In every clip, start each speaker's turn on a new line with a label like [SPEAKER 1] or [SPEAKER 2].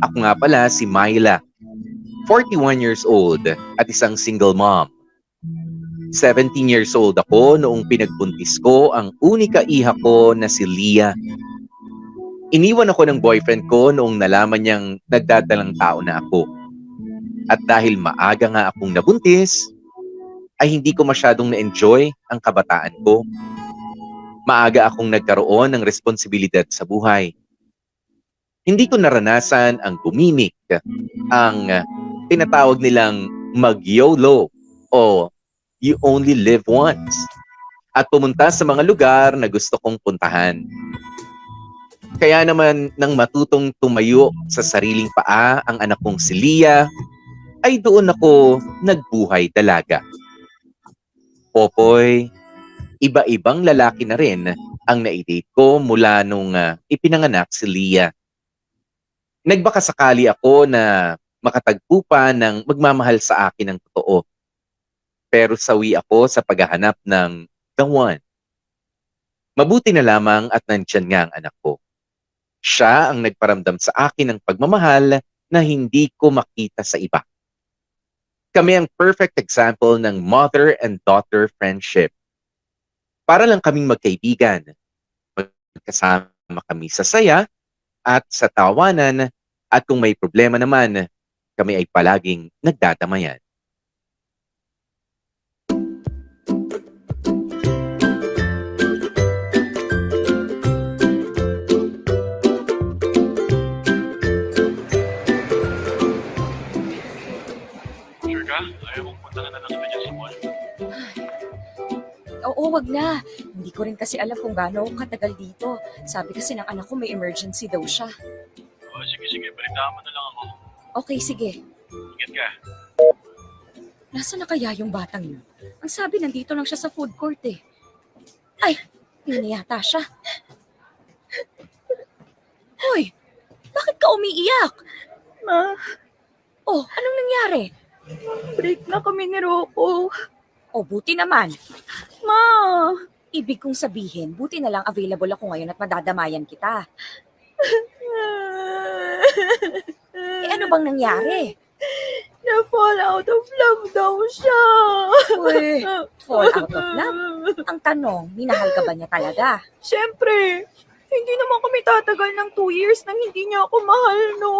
[SPEAKER 1] Ako nga pala si Myla, 41 years old at isang single mom. 17 years old ako noong pinagbuntis ko ang unika iha ko na si Leah. Iniwan ako ng boyfriend ko noong nalaman niyang nagdadalang tao na ako. At dahil maaga nga akong nabuntis, ay hindi ko masyadong na-enjoy ang kabataan ko. Maaga akong nagkaroon ng responsibilidad sa buhay. Hindi ko naranasan ang gumimik, ang tinatawag nilang mag-YOLO o you only live once, at pumunta sa mga lugar na gusto kong puntahan. Kaya naman nang matutong tumayo sa sariling paa ang anak kong si Leah, ay doon ako nagbuhay dalaga. Popoy, iba-ibang lalaki na rin ang na-date ko mula nung ipinanganak si Leah. Nagbaka sakali ako na makatagpo pa ng magmamahal sa akin ng totoo. Pero sawi ako sa paghahanap ng the one. Mabuti na lamang at nandyan nga ang anak ko. Siya ang nagparamdam sa akin ng pagmamahal na hindi ko makita sa iba. Kami ang perfect example ng mother and daughter friendship. Para lang kaming magkaibigan. Magkasama kami sa saya at sa tawanan, at kung may problema naman, kami ay palaging nagdadamayan.
[SPEAKER 2] Sure ka? Ayaw mong punta na lang kita dyan sa mall?
[SPEAKER 3] Oo, wag na. Hindi ko rin kasi alam kung gaano ako katagal dito. Sabi kasi ng anak ko may emergency daw siya.
[SPEAKER 2] O sige, balitaan mo na lang ako.
[SPEAKER 3] Okay, sige.
[SPEAKER 2] Ingat ka.
[SPEAKER 3] Nasaan na kaya yung batang yun? Ang sabi, nandito lang siya sa food court eh. Ay, yun na yata siya. Hoy, bakit ka umiiyak?
[SPEAKER 4] Ma,
[SPEAKER 3] Oh, anong nangyari?
[SPEAKER 4] break na kami ni Rocco.
[SPEAKER 3] Oh, buti naman.
[SPEAKER 4] Ma,
[SPEAKER 3] Ibig kong sabihin, buti na lang available ako ngayon at madadamayan kita. Eh ano bang nangyari?
[SPEAKER 4] na-fall out of love daw siya.
[SPEAKER 3] Uy, fall out of love? Ang tanong, minahal ka ba niya talaga?
[SPEAKER 4] Siyempre, hindi naman kami tatagal ng 2 years nang hindi niya ako mahal, no?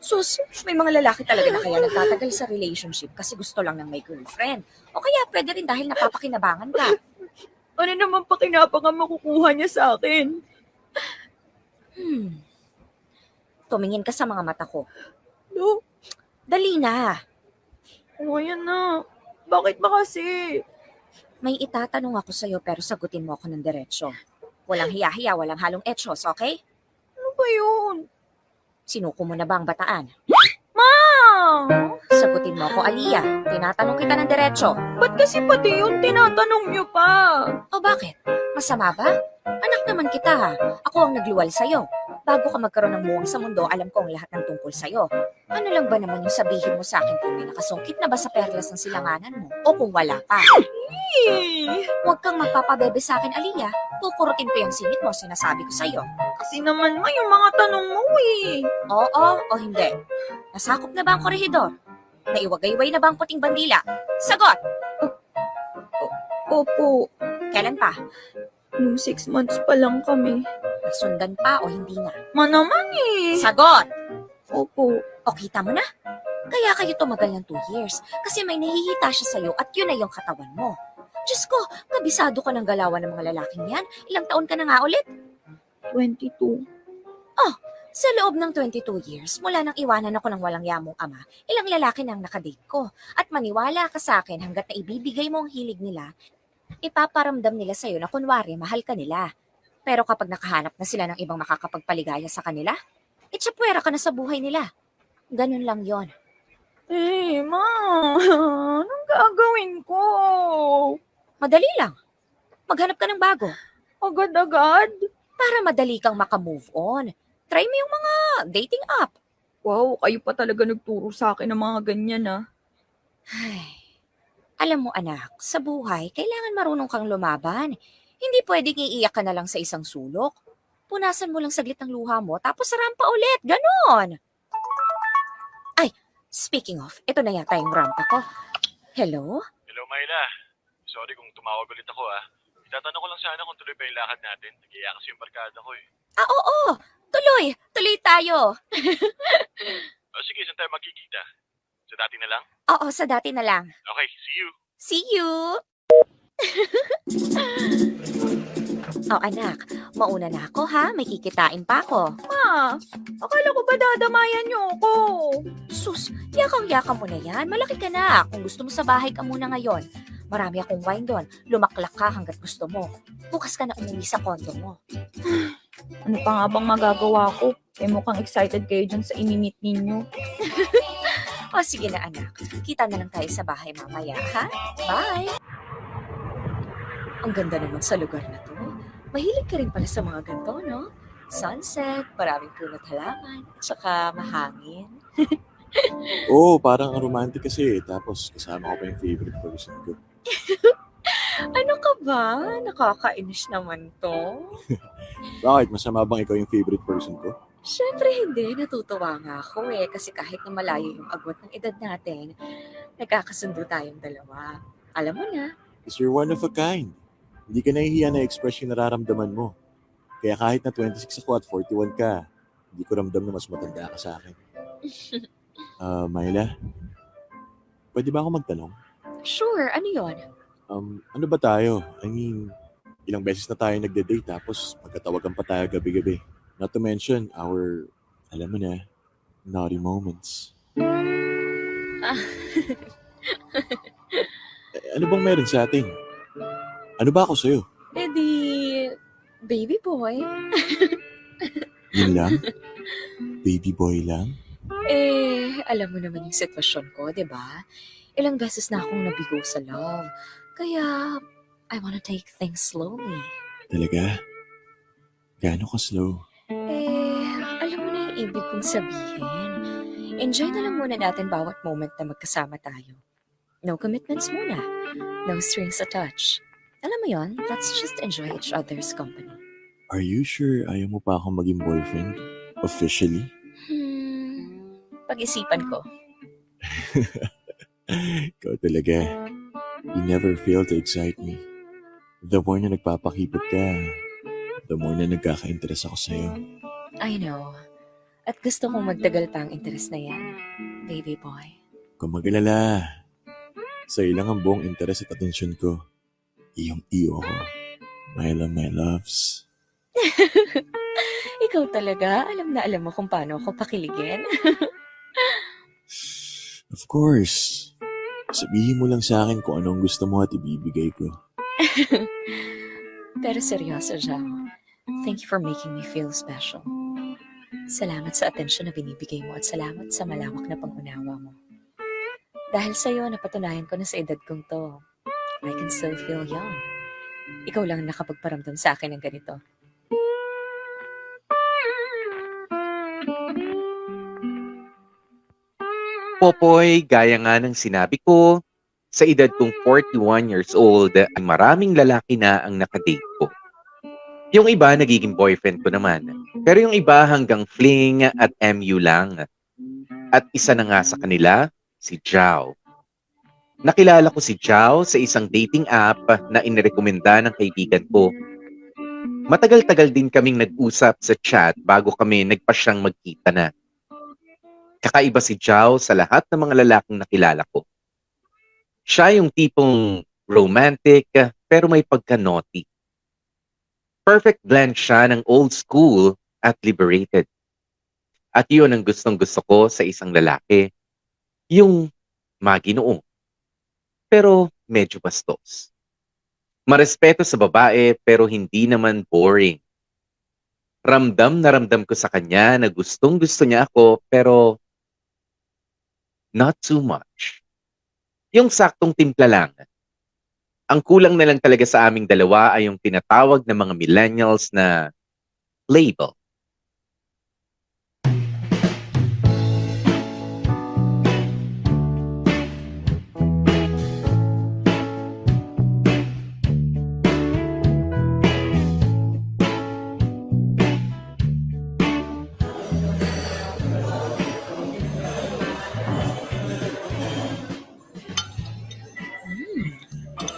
[SPEAKER 3] Sus, may mga lalaki talaga na kaya nagtatagal sa relationship kasi gusto lang ng may girlfriend. O kaya pwede rin dahil napapakinabangan ka.
[SPEAKER 4] Ano naman pakinabang ang makukuha niya sa akin?
[SPEAKER 3] Tumingin ka sa mga mata ko.
[SPEAKER 4] No?
[SPEAKER 3] Dali na.
[SPEAKER 4] O, ayan na. Bakit ba kasi?
[SPEAKER 3] May itatanong ako sa'yo pero sagutin mo ako ng diretsyo. Walang hiya-hiya, walang halong etsyos, okay?
[SPEAKER 4] Ano ba yun?
[SPEAKER 3] Sinuko mo na ba ang bataan?
[SPEAKER 4] Ma!
[SPEAKER 3] Sagutin mo ako, Aliyah. Tinatanong kita ng diretsyo.
[SPEAKER 4] Ba't kasi pati yun tinatanong niyo pa?
[SPEAKER 3] O bakit? Masama ba? Anak naman kita ha. Ako ang nagluwal sa'yo. Bago ka magkaroon ng muwang sa mundo, alam ko ang lahat ng tungkol sa'yo. Ano lang ba naman yung sabihin mo sa akin kung may nakasungkit na ba sa perlas ng silanganan mo? O kung wala pa? Huwag kang magpapabebe sa akin, Aliyah. Kukurutin ko yung singit mo, sinasabi ko sa'yo.
[SPEAKER 4] Kasi naman ma, yung mga tanong mo eh.
[SPEAKER 3] Oo o hindi? Nasakop na ba ang korehidor? Naiwagayway na ba ang puting bandila? Sagot!
[SPEAKER 4] Opo,
[SPEAKER 3] Kailan pa?
[SPEAKER 4] nung 6 months pa lang kami.
[SPEAKER 3] Nagsundan pa o hindi na?
[SPEAKER 4] Ma naman eh.
[SPEAKER 3] Sagot!
[SPEAKER 4] Opo.
[SPEAKER 3] O kita mo na? Kaya kayo tumagal ng 2 years kasi may nahihita siya sa'yo at yun na yung katawan mo. Diyos ko, kabisado ka ng galawan ng mga lalaking yan. Ilang taon ka na nga ulit?
[SPEAKER 4] 22.
[SPEAKER 3] Sa loob ng 22 years, mula nang iwanan ako ng walang yamong ama, ilang lalaki nang nakadate ko. At maniwala ka sa akin hanggat na ibibigay mo ang hilig nila, ipaparamdam nila sa'yo na kunwari mahal ka nila. Pero kapag nakahanap na sila ng ibang makakapagpaligaya sa kanila, itsapwera ka na sa buhay nila. Ganun lang yon.
[SPEAKER 4] Eh, ma, anong gagawin ko?
[SPEAKER 3] Madali lang. Maghanap ka ng bago
[SPEAKER 4] Agad-agad?
[SPEAKER 3] para madali kang makamove on. Try mo yung mga dating app.
[SPEAKER 4] Wow, kayo pa talaga nagturo sa akin ng mga ganyan ah.
[SPEAKER 3] Ay, alam mo anak, sa buhay, kailangan marunong kang lumaban. Hindi pwedeng iiyak ka na lang sa isang sulok. Punasan mo lang saglit ng luha mo, tapos rampa ulit. Ganon. Ay, speaking of, ito na yata yung rampa ko. Hello?
[SPEAKER 2] Hello, Myla. Sorry kung tumawag ulit ako Itatanong ko lang sana kung tuloy pa yung lakad natin. Nag-iaya kasi yung barkada ko
[SPEAKER 3] Oo. Tuloy. Tuloy tayo.
[SPEAKER 2] Sige, saan tayo magkikita? Sa dati na lang?
[SPEAKER 3] Oo, sa dati na lang.
[SPEAKER 2] Okay, see you.
[SPEAKER 3] See you! Anak, mauna na ako ha. May kikitain pa ako.
[SPEAKER 4] Ma, akala ko ba dadamayan niyo ako?
[SPEAKER 3] Sus, yakang-yaka mo na yan. Malaki ka na. Kung gusto mo sa bahay ka muna ngayon. Marami akong wine doon. Lumaklak ka hanggat gusto mo. Bukas ka na umuwi sa kondo mo.
[SPEAKER 4] Ano pa nga bang magagawa ko? Mukhang excited kayo dyan sa imimit ninyo.
[SPEAKER 3] O sige na anak. Kita na lang tayo sa bahay mamaya, ha? Bye! Ang ganda naman sa lugar na to. Mahilig ka rin pala sa mga ganito, no? Sunset, maraming punot halaman, at saka mahangin.
[SPEAKER 5] Oo, parang romantic kasi. Tapos kasama ko pa yung favorite person ko.
[SPEAKER 3] Ano ka ba? Nakakainis naman to.
[SPEAKER 5] Bakit? Masama bang ikaw yung favorite person ko?
[SPEAKER 3] Siyempre hindi, natutuwa nga ako kasi kahit na malayo yung agwat ng edad natin, nagkakasundo tayong dalawa. Alam mo na.
[SPEAKER 5] Because you're one of a kind. Hindi ka nahihiya na express yung nararamdaman mo. Kaya kahit na 26 ako at 41 ka, hindi ko ramdam na mas matanda ka sa akin. Myla, pwede ba ako magtanong?
[SPEAKER 3] Sure, ano yon?
[SPEAKER 5] Ano ba tayo? I mean, ilang beses na tayo nagde-date tapos magkatawagan pa tayo gabi-gabi. Not to mention our, alam mo na, naughty moments. Ano bang meron sa atin? Ano ba ako sa'yo?
[SPEAKER 3] Baby boy.
[SPEAKER 5] Yun lang? Baby boy lang?
[SPEAKER 3] Alam mo naman yung sitwasyon ko, di ba? Ilang beses na akong nabigo sa love. Kaya, I wanna take things slowly.
[SPEAKER 5] Talaga? Gaano ka slow?
[SPEAKER 3] Alam mo na yung ibig kong sabihin. Enjoy na lang muna natin bawat moment na magkasama tayo. No commitments muna. No strings attached. Alam mo yon, let's just enjoy each other's company.
[SPEAKER 5] Are you sure ayaw mo pa akong maging boyfriend? Officially?
[SPEAKER 3] Pag-isipan ko.
[SPEAKER 5] Ikaw talaga. You never fail to excite me. The more na nagpapakipot ka, the more na nagkaka-interest ako sa'yo.
[SPEAKER 3] I know. At gusto kong magtagal pa ang interest na yan, baby boy.
[SPEAKER 5] Kung mag-alala, sa'yo lang ang buong interest at atensyon ko. Iyong iyo ko. Myla, my loves.
[SPEAKER 3] Ikaw talaga, alam na alam mo kung paano ako pakiligin.
[SPEAKER 5] Of course. Sabihin mo lang sa akin kung anong gusto mo at ibibigay ko.
[SPEAKER 3] Pero seryoso, Jao. Thank you for making me feel special. Salamat sa atensyon na binibigay mo at salamat sa malawak na pangunawa mo. Dahil sa'yo, napatunayan ko na sa edad kong to, I can still feel young. Ikaw lang nakapagparamdam sa akin ng ganito.
[SPEAKER 1] Popoy, gaya nga ng sinabi ko, sa edad kong 41 years old, ay maraming lalaki na ang nakadate ko. Yung iba, nagiging boyfriend ko naman. Pero yung iba hanggang fling at MU lang. At isa na nga sa kanila, si Jao. Nakilala ko si Jao sa isang dating app na inirekomenda ng kaibigan ko. Matagal-tagal din kaming nag-usap sa chat bago kami nagpasyang magkita na. Kakaiba si Jao sa lahat ng mga lalaking nakilala ko. Siya yung tipong romantic pero may pagka-naughty. Perfect blend siya ng old school at liberated. At yun ang gustong-gusto ko sa isang lalaki. Yung maginoong. Pero medyo bastos. Marespeto sa babae pero hindi naman boring. Ramdam na ramdam ko sa kanya na gustong-gusto niya ako pero not too much. Yung saktong timpla lang. Ang kulang na lang talaga sa aming dalawa ay yung tinatawag ng mga millennials na label.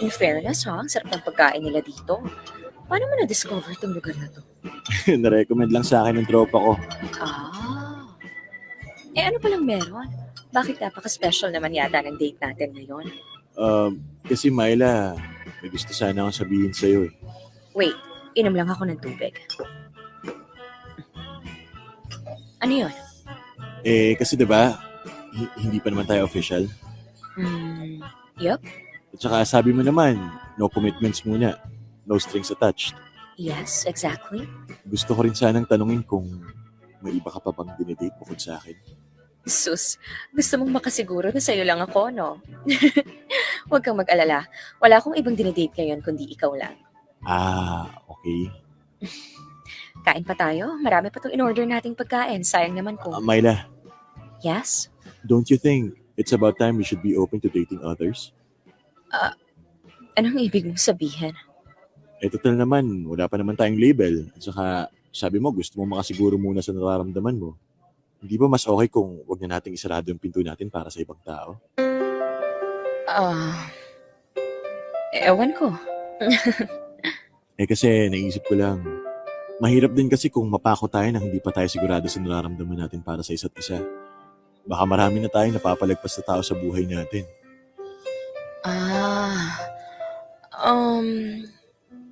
[SPEAKER 3] In fairness ha, ang sarap ng pagkain nila dito. Paano mo na-discover itong lugar na to?
[SPEAKER 5] Na-recommend lang sa akin ng tropa ko.
[SPEAKER 3] Ah. Ano palang meron? Bakit napaka-special naman yata ng date natin ngayon?
[SPEAKER 5] Kasi Myla, may gusto sana akong sabihin sa'yo eh.
[SPEAKER 3] Wait, inom lang ako ng tubig. Ano yun?
[SPEAKER 5] Kasi diba, hindi pa naman tayo official.
[SPEAKER 3] Yup.
[SPEAKER 5] At saka sabi mo naman, no commitments muna. No strings attached.
[SPEAKER 3] Yes, exactly.
[SPEAKER 5] Gusto ko rin sanang tanungin kung may iba ka pa bang dinidate bukod sa akin.
[SPEAKER 3] Sus, gusto mong makasiguro na sa'yo lang ako, no? Huwag kang mag-alala. Wala akong ibang dinidate ngayon kundi ikaw lang.
[SPEAKER 5] Okay.
[SPEAKER 3] Kain pa tayo. Marami pa itong in-order nating pagkain. Sayang naman kung...
[SPEAKER 5] Myla,
[SPEAKER 3] Yes?
[SPEAKER 5] don't you think it's about time we should be open to dating others?
[SPEAKER 3] Anong ibig mong sabihin?
[SPEAKER 5] Total naman, wala pa naman tayong label. At saka, sabi mo, gusto mo makasiguro muna sa nararamdaman mo. Hindi ba mas okay kung wag na nating isarado yung pinto natin para sa ibang tao?
[SPEAKER 3] Ewan ko.
[SPEAKER 5] Kasi naisip ko lang, mahirap din kasi kung mapako tayo nang hindi pa tayo sigurado sa nararamdaman natin para sa isa't isa. Baka marami na tayong napapalagpas na tao sa buhay natin.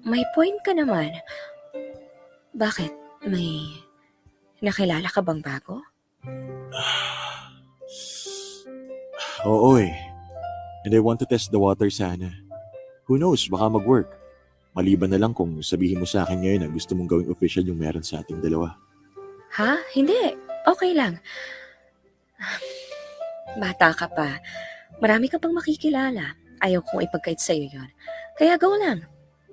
[SPEAKER 3] May point ka naman. Bakit? May nakilala ka bang bago?
[SPEAKER 5] Oo eh. And I want to test the water sana. Who knows, baka mag-work. Maliban na lang kung sabihin mo sa akin ngayon na gusto mong gawing official yung meron sa ating dalawa.
[SPEAKER 3] Ha? Hindi. Okay lang. Bata ka pa. Marami ka pang makikilala. Ayaw kong ipagkait sa'yo yon. Kaya go lang.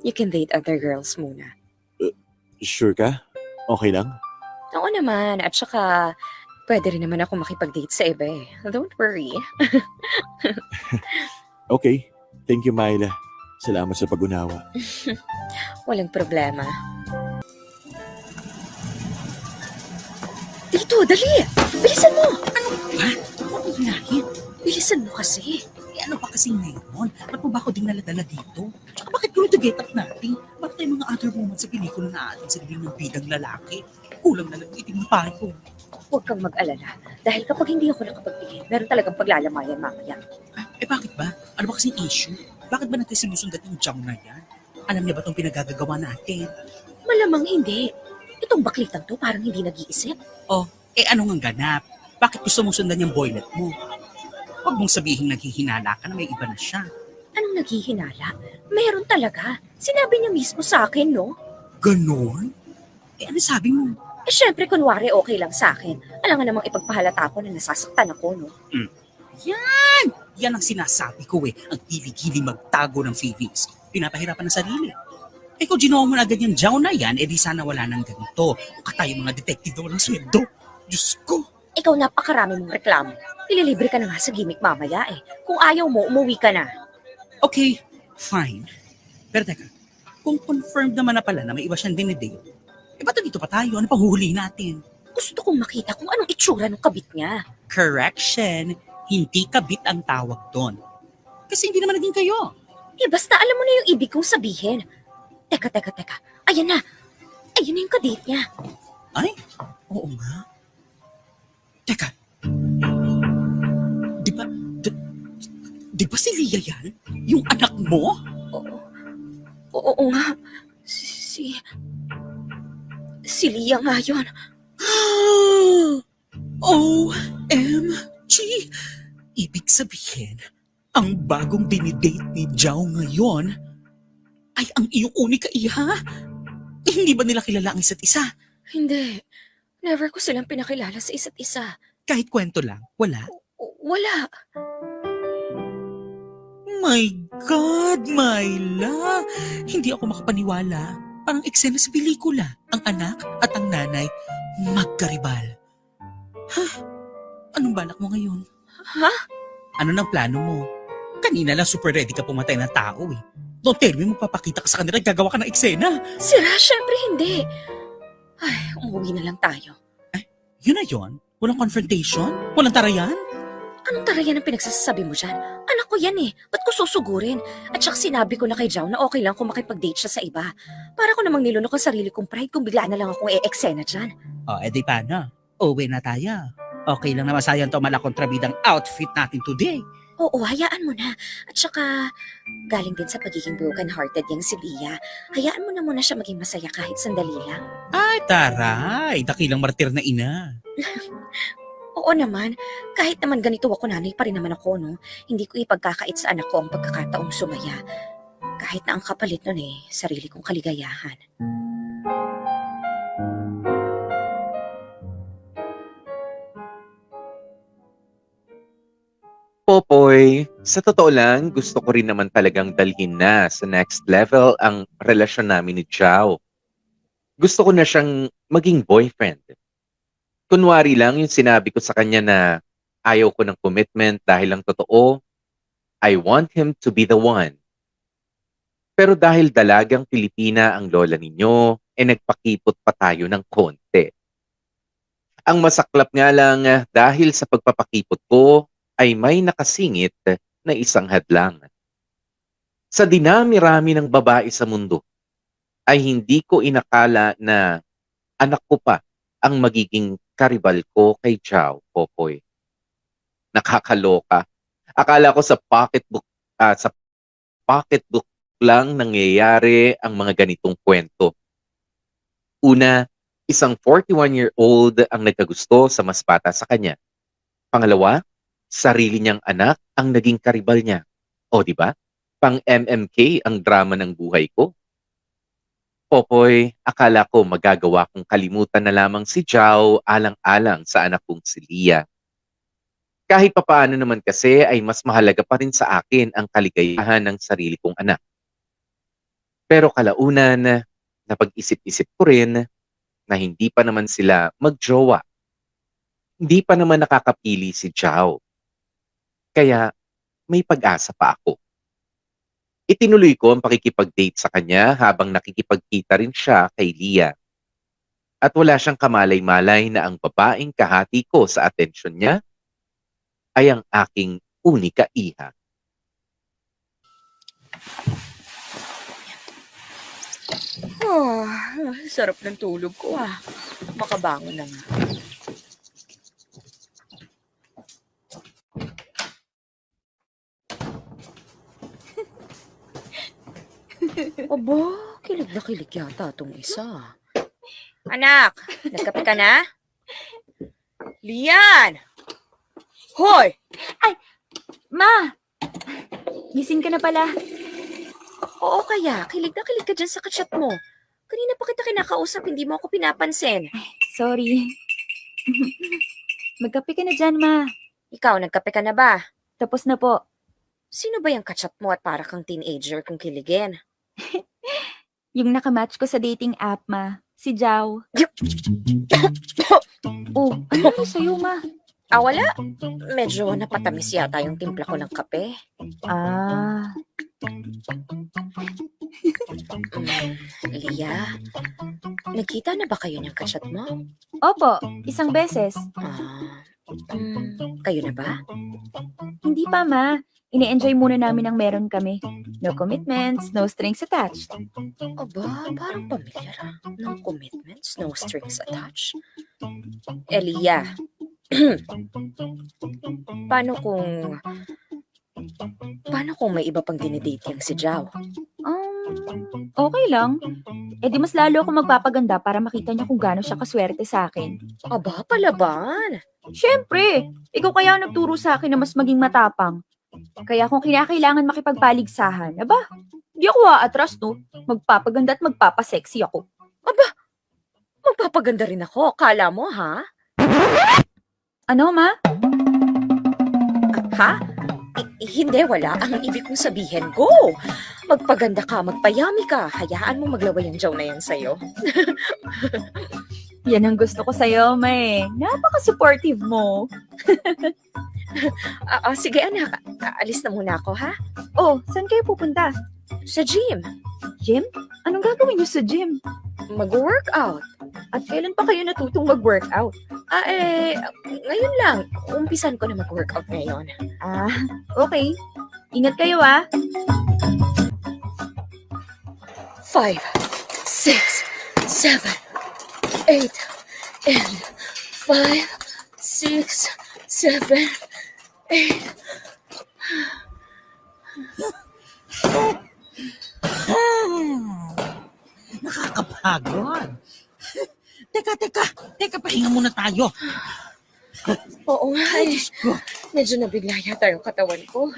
[SPEAKER 3] You can date other girls muna.
[SPEAKER 5] Sure ka? Okay lang?
[SPEAKER 3] Oo naman. At saka, pwede rin naman ako makipag-date sa iba eh. Don't worry.
[SPEAKER 5] Okay. Thank you, Myla. Salamat sa pag-unawa.
[SPEAKER 3] Walang problema. Dito, dali! Bilisan mo!
[SPEAKER 6] Ano ba? Huwag mo hinahin.
[SPEAKER 3] Bilisan mo kasi.
[SPEAKER 6] Ano pa kasi ngayon? Ba't mo ba ako ding naladala dito? Tsaka bakit ko ito get up natin? Bakit tayo mga other moments sa pelikula na atin sa libing ng bidang lalaki? Kulang na lang itim na payo.
[SPEAKER 3] Huwag kang mag-alala. Dahil kapag hindi ako nakapagpigil, meron talagang paglalamayan mamaya.
[SPEAKER 6] Bakit ba? Ano ba kasing issue? Bakit ba natin sinusundan yung junk na yan? Alam niya ba itong pinagagagawa natin?
[SPEAKER 3] Malamang hindi. Itong baklitang to parang hindi nag-iisip.
[SPEAKER 6] Ano nga ganap? Bakit gusto mong sundan yung boylet mo? Huwag mong sabihin naghihinala ka na may iba na siya.
[SPEAKER 3] Anong naghihinala? Meron talaga. Sinabi niya mismo sa akin, no?
[SPEAKER 6] Ganon? Ano sabi mo?
[SPEAKER 3] Syempre, kunwari okay lang sa akin. Alam nga namang ipagpahalata ko na nasasaktan ako, no?
[SPEAKER 6] Yan ang sinasabi ko ang kilig-kilig magtago ng feelings. Pinapahirapan ng sarili. Kung ginawa mo na agad yung jaw na yan, di sana wala nang ganito. Mukha tayo mga detective na walang sweldo. Diyos ko.
[SPEAKER 3] Ikaw napakarami mong reklamo. Ililibre ka na nga sa gimmick mamaya eh. Kung ayaw mo, umuwi ka na.
[SPEAKER 6] Okay, fine. Pero teka, kung confirmed naman na pala na may iba siyang dinidate, ba't dito pa tayo? Ano pang huhulihin natin?
[SPEAKER 3] Gusto kong makita kung anong itsura ng kabit niya.
[SPEAKER 6] Correction, hindi kabit ang tawag doon. Kasi hindi naman naging kayo.
[SPEAKER 3] Basta alam mo na yung ibig kong sabihin. Teka. Ayan na. Ayan na yung kadate niya.
[SPEAKER 6] Ay, oo nga. Teka. Di ba si Lia yan? Yung anak mo?
[SPEAKER 3] Oo nga. Si Lia nga yun.
[SPEAKER 6] OMG! Ibig sabihin, ang bagong dinidate ni Jao ngayon ay ang iyong unika iha? Hindi ba nila kilala ang isa't isa?
[SPEAKER 3] Hindi. Never ko silang pinakilala sa isa't isa.
[SPEAKER 6] Kahit kwento lang, wala?
[SPEAKER 3] Wala.
[SPEAKER 6] My God, Myla! Hindi ako makapaniwala. Parang eksena sa pelikula. Ang anak at ang nanay magkaribal. Anong balak mo ngayon?
[SPEAKER 3] Ha?
[SPEAKER 6] Ano nang plano mo? Kanina lang super ready ka pumatay ng tao Don't tell me magpapakita ka sa kanila at gagawa ka ng eksena.
[SPEAKER 3] Sira, syempre hindi. Ay, umuwi na lang tayo.
[SPEAKER 6] Yun na yun? Walang confrontation? Walang tarayan?
[SPEAKER 3] Anong tarayan ang pinagsasabi mo dyan? Anak ko yan eh. Ba't ko susugurin? At saka sinabi ko na kay Jao na okay lang kung makipag-date siya sa iba. Para ko namang nilunok ang sarili kong pride kung bigla na lang akong e-eksena dyan.
[SPEAKER 6] O, edi paano? Uwi na tayo. Okay lang naman sayang to malakontrabidang outfit natin today.
[SPEAKER 3] Oo, hayaan mo na. At saka, galing din sa pagiging broken-hearted yang si Lia. Hayaan mo na muna siya maging masaya kahit sandali lang.
[SPEAKER 6] Ay, taray. Dakilang martir na ina.
[SPEAKER 3] Oo naman, kahit naman ganito ako nanay pa rin naman ako, no? Hindi ko ipagkakait sa anak ko ang pagkakataong sumaya. Kahit na ang kapalit nun sarili kong kaligayahan.
[SPEAKER 1] Popoy, sa totoo lang, gusto ko rin naman talagang dalhin na sa next level ang relasyon namin ni Jao. Gusto ko na siyang maging boyfriend. Kunwari lang yung sinabi ko sa kanya na ayaw ko ng commitment dahil lang totoo, I want him to be the one. Pero dahil dalagang Pilipina ang lola ninyo, nagpakipot pa tayo ng konti. Ang masaklap nga lang dahil sa pagpapakipot ko ay may nakasingit na isang hadlang. Sa dinami-rami ng babae sa mundo, ay hindi ko inakala na anak ko pa ang magiging karibal ko kay Jao, Popoy. Nakakaloka. Akala ko sa pocketbook lang nangyayari ang mga ganitong kwento. Una, isang 41-year-old ang nagkagusto sa mas bata sa kanya. Pangalawa, sarili niyang anak ang naging karibal niya. O di ba? Pang MMK ang drama ng buhay ko. Popoy, akala ko magagawa kong kalimutan na lamang si Jao alang-alang sa anak kong si Lia. Kahit papaano naman kasi ay mas mahalaga pa rin sa akin ang kaligayahan ng sarili kong anak. Pero kalaunan, napag-isip-isip ko rin na hindi pa naman sila magjowa. Hindi pa naman nakakapili si Jao. Kaya may pag-asa pa ako. Itinuloy ko ang pakikipag-date sa kanya habang nakikipagkita rin siya kay Lia. At wala siyang kamalay-malay na ang babaeng kahati ko sa atensyon niya ay ang aking unika iha.
[SPEAKER 3] Sarap ng tulog ko Makabangon na nga. Aba, kilig na kilig yata itong isa. Anak, nagkape ka na? Lian! Hoy!
[SPEAKER 4] Ma! Gising ka na pala.
[SPEAKER 3] Oo kaya, kilig na kilig ka dyan sa kachat mo. Kanina pa kita kinakausap, hindi mo ako pinapansin.
[SPEAKER 4] Sorry. Magkape ka na dyan, Ma.
[SPEAKER 3] Ikaw, nagkape ka na ba?
[SPEAKER 4] Tapos na po.
[SPEAKER 3] Sino ba yung kachat mo at para kang teenager kung kiligin?
[SPEAKER 4] Yung nakamatch ko sa dating app, Ma. Si Jao. Oh, ano na sa'yo, Ma?
[SPEAKER 3] Wala. Medyo napatamis yata yung timpla ko ng kape. Lia, nagkita na ba kayo ng kachat mo?
[SPEAKER 4] Opo, isang beses.
[SPEAKER 3] Kayo na ba?
[SPEAKER 4] Hindi pa, Ma. Ini-enjoy muna namin ang meron kami. No commitments, no strings attached.
[SPEAKER 3] Aba, parang pamilyar No commitments, no strings attached. Lia, paano kung may iba pang dinidate yang si Jao?
[SPEAKER 4] Okay lang. Eh di mas lalo ako magpapaganda para makita niya kung gaano siya kaswerte sa akin.
[SPEAKER 3] Aba, palaban.
[SPEAKER 4] Siyempre, ikaw kaya ang nagturo sa akin na mas maging matapang. Kaya kung kinakailangan makipagpaligsahan, di ako aatras, no? Magpapaganda at magpapasexy ako.
[SPEAKER 3] Magpapaganda rin ako. Kala mo, ha?
[SPEAKER 4] Ano, Ma?
[SPEAKER 3] Ha? Hindi, wala. Ang ibig kong sabihin, go! Magpaganda ka, magpayami ka. Hayaan mo maglaway ang jaw na yan sa'yo.
[SPEAKER 4] Yan ang gusto ko sa'yo, Ma eh. Napaka-supportive mo.
[SPEAKER 3] Sige anak, alis na muna ako ha?
[SPEAKER 4] Oh, saan kayo pupunta?
[SPEAKER 3] Sa gym.
[SPEAKER 4] Gym? Anong gagawin niyo sa gym?
[SPEAKER 3] Mag-workout.
[SPEAKER 4] At kailan pa kayo natutong mag-workout?
[SPEAKER 3] Ngayon lang. Umpisan ko na mag-workout ngayon.
[SPEAKER 4] Ah, okay. Ingat kayo ah.
[SPEAKER 3] 5, 6, 7, 8, and 5, 6, 7, 8.
[SPEAKER 6] Nakakapagod. Teka, pahinga muna tayo.
[SPEAKER 3] Oo nga
[SPEAKER 6] Ay,
[SPEAKER 3] eh.
[SPEAKER 6] Diyos ko.
[SPEAKER 3] Medyo nabigla yata yung katawan ko.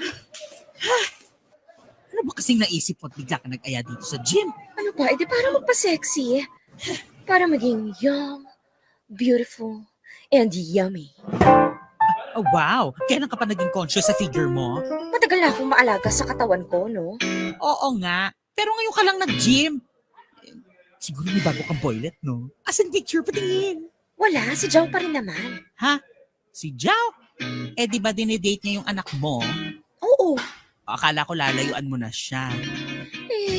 [SPEAKER 6] Ano ba kasing naisip mo at bigla ka nag-aya dito sa gym?
[SPEAKER 3] Ano pa? Edi para magpa-sexy. Para maging young, beautiful, and yummy.
[SPEAKER 6] Oh, wow. Kailan ka pa naging conscious sa figure mo?
[SPEAKER 3] Matagal na akong maalaga sa katawan ko, no?
[SPEAKER 6] Oo nga. Pero ngayon ka lang nag-gym. Siguro may bago kang boylet, no? As in picture, patingin.
[SPEAKER 3] Wala, si Jow pa rin naman.
[SPEAKER 6] Ha? Si Jao? Eh, di ba dinidate niya yung anak mo?
[SPEAKER 3] Oo.
[SPEAKER 6] Akala ko lalayuan mo na siya.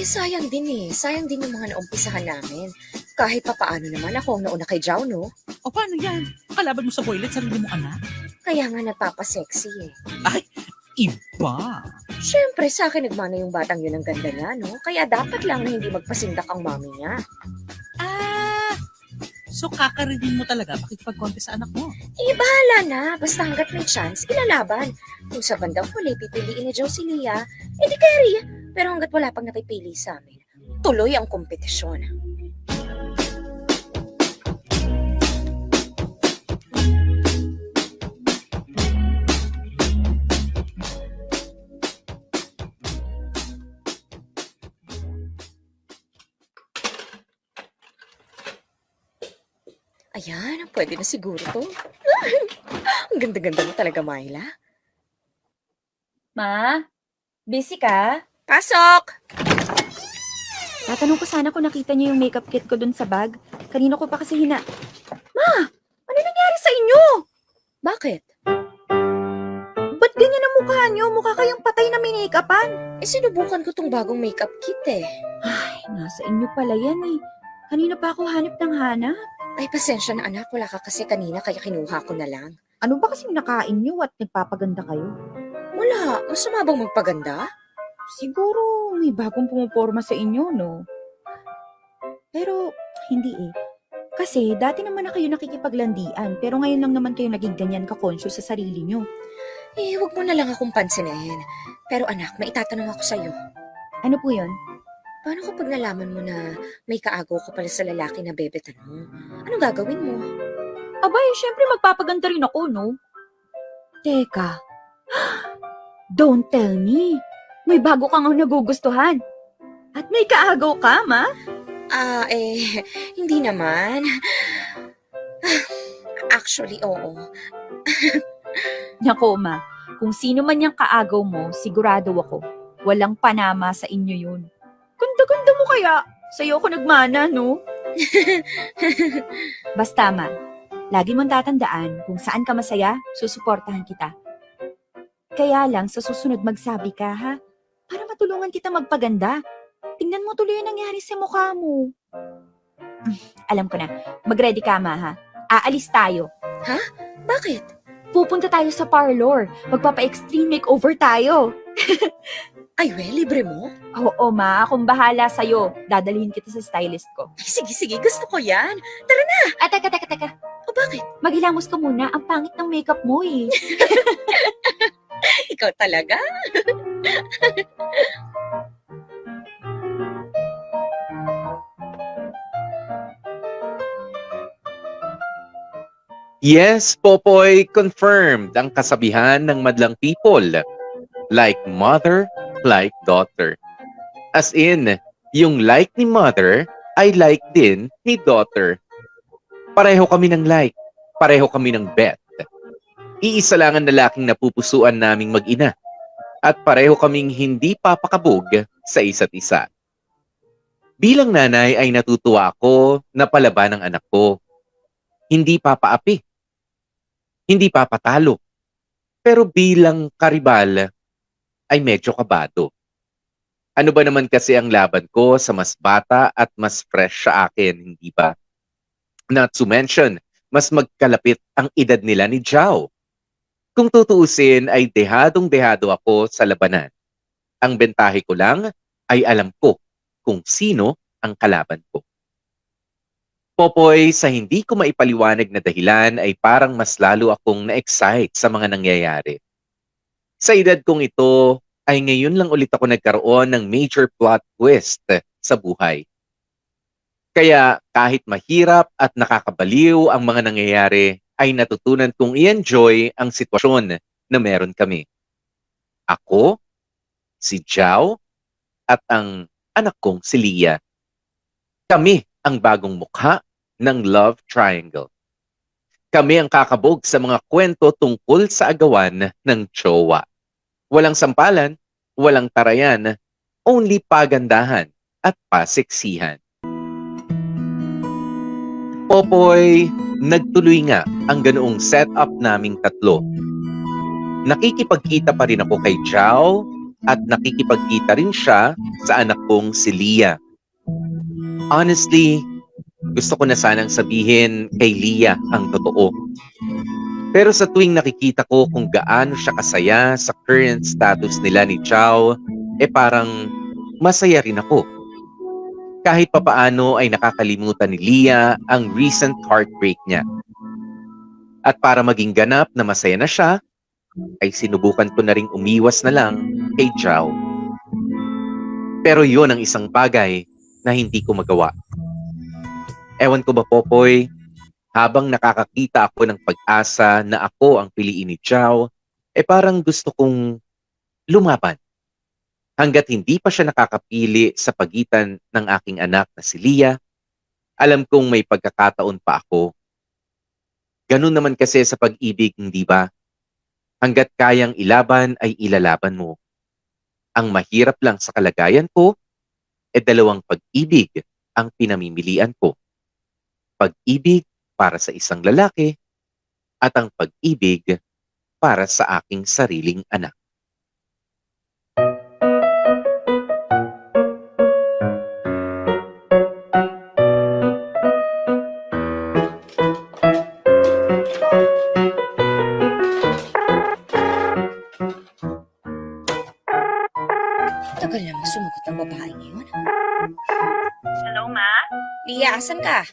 [SPEAKER 3] Sayang din eh. Sayang din yung mga naumpisahan namin. Kahit pa paano naman ako ang nauna kay Jow, no?
[SPEAKER 6] O paano yan? Kalaban mo sa boylet, sarili mo anak?
[SPEAKER 3] Kaya nga nagpapasexy eh.
[SPEAKER 6] Ay, iba.
[SPEAKER 3] Siyempre, sa akin nagmana yung batang yun ang ganda niya, no? Kaya dapat lang na hindi magpasindak ang mami niya.
[SPEAKER 6] Ah, so kakarinig mo talaga makikipag-contest sa anak mo.
[SPEAKER 3] Bahala na. Basta hanggat may chance, ilalaban. Kung sa bandang huli, pipiliin ni Jow si Lia, edi carry. Pero hanggat wala pang napipili sa amin, tuloy ang kompetisyon. Ayan, pwede na siguro to. Ang ganda-ganda mo talaga, Myla.
[SPEAKER 4] Ma, busy ka?
[SPEAKER 3] Pasok!
[SPEAKER 4] Tatanong ko sana kung nakita niyo yung makeup kit ko dun sa bag. Kanino ko pa kasi Ma, ano nangyari sa inyo?
[SPEAKER 3] Bakit?
[SPEAKER 4] Ba't ganyan ang mukha niyo? Mukha kayong patay na minake-upan.
[SPEAKER 3] Sinubukan ko tong bagong makeup kit eh.
[SPEAKER 4] Ay, nasa inyo pala yan eh. Kanina pa ako hanap ng hanap.
[SPEAKER 3] Ay, pasensya na anak. Wala ka kasi kanina kaya kinuha ko na lang.
[SPEAKER 4] Ano ba kasing nakain niyo at nagpapaganda kayo?
[SPEAKER 3] Wala. Masama bang magpaganda?
[SPEAKER 4] Siguro may bagong pumuporma sa inyo, no? Pero, hindi eh. Kasi dati naman na kayo nakikipaglandian, pero ngayon lang naman kayo naging ganyan ka-conscious sa sarili nyo.
[SPEAKER 3] Huwag mo na lang akong pansinin. Pero anak, may itatanong ako sa'yo.
[SPEAKER 4] Ano po yun?
[SPEAKER 3] Paano kapag nalaman mo na may kaagaw ka pala sa lalaki na bebetan mo? Anong gagawin mo?
[SPEAKER 4] Abay, syempre magpapaganda rin ako, no? Teka. Don't tell me. May bago kang nagugustuhan. At may kaagaw ka, ma?
[SPEAKER 3] Hindi naman. Actually, oo.
[SPEAKER 4] Nako, ma. Kung sino man yung kaagaw mo, sigurado ako. Walang panama sa inyo yun. Ganda-ganda mo kaya. Sa'yo ako nagmana, no? Basta, ma. Lagi mong tatandaan kung saan ka masaya, susuportahan kita. Kaya lang, sa susunod magsabi ka, ha? Para matulungan kita magpaganda. Tingnan mo tuloy yung nangyari sa mukha mo. Alam ko na. Mag-ready ka, ma, ha? Aalis tayo.
[SPEAKER 3] Bakit?
[SPEAKER 4] Pupunta tayo sa parlor. Magpapa-extreme makeover tayo.
[SPEAKER 3] Ay, libre mo?
[SPEAKER 4] Oo, ma. Akong bahala sa'yo. Dadalhin kita sa stylist ko.
[SPEAKER 3] Sige. Gusto ko yan.
[SPEAKER 4] Teka.
[SPEAKER 3] O bakit?
[SPEAKER 4] Maghilamos ka muna. Ang pangit ng makeup mo, eh.
[SPEAKER 3] Ikaw talaga?
[SPEAKER 1] Yes, Popoy, confirmed ang kasabihan ng madlang people. Like mother, like daughter. As in, yung like ni mother ay like din ni daughter. Pareho kami ng like. Pareho kami ng bet. Iisa lang ang lalaking napupusuan naming mag-ina. At pareho kaming hindi papakabog sa isa't isa. Bilang nanay ay natutuwa ako na palaban ng anak ko. Hindi papaapi. Hindi papatalo. Pero bilang karibal ay medyo kabado. Ano ba naman kasi ang laban ko sa mas bata at mas fresh sa akin, hindi ba? Not to mention, mas magkalapit ang edad nila ni Zhao. Kung tutuusin ay dehadong-dehado ako sa labanan. Ang bentahe ko lang ay alam ko kung sino ang kalaban ko. Popoy, sa hindi ko maipaliwanag na dahilan ay parang mas lalo akong na-excite sa mga nangyayari. Sa edad kong ito ay ngayon lang ulit ako nagkaroon ng major plot twist sa buhay. Kaya kahit mahirap at nakakabaliw ang mga nangyayari, ay natutunan kong i-enjoy ang sitwasyon na meron kami. Ako, si Zhao, at ang anak kong si Leah. Kami ang bagong mukha ng Love Triangle. Kami ang kakabog sa mga kwento tungkol sa agawan ng jowa. Walang sampalan, walang tarayan, only pagandahan at paseksihan. Popoy, nagtuloy nga ang ganoong setup naming tatlo. Nakikipagkita pa rin ako kay Zhao at nakikipagkita rin siya sa anak kong si Leah. Honestly, gusto ko na sanang sabihin kay Leah ang totoo. Pero sa tuwing nakikita ko kung gaano siya kasaya sa current status nila ni Zhao, parang masaya rin ako. Kahit papaano ay nakakalimutan ni Leah ang recent heartbreak niya. At para maging ganap na masaya na siya, ay sinubukan ko na ring umiwas na lang kay Zhao. Pero yun ang isang bagay na hindi ko magawa. Ewan ko ba, Popoy, habang nakakakita ako ng pag-asa na ako ang piliin ni Zhao, parang gusto kong lumaban. Hanggat hindi pa siya nakakapili sa pagitan ng aking anak na si Leah, alam kong may pagkakataon pa ako. Ganun naman kasi sa pag-ibig, hindi ba? Hanggat kayang ilaban ay ilalaban mo. Ang mahirap lang sa kalagayan ko, dalawang pag-ibig ang pinamimilian ko. Pag-ibig para sa isang lalaki at ang pag-ibig para sa aking sariling anak.
[SPEAKER 3] Tagal naman sumagot ng babae ngayon.
[SPEAKER 7] Hello, Ma?
[SPEAKER 3] Leah, asan ka?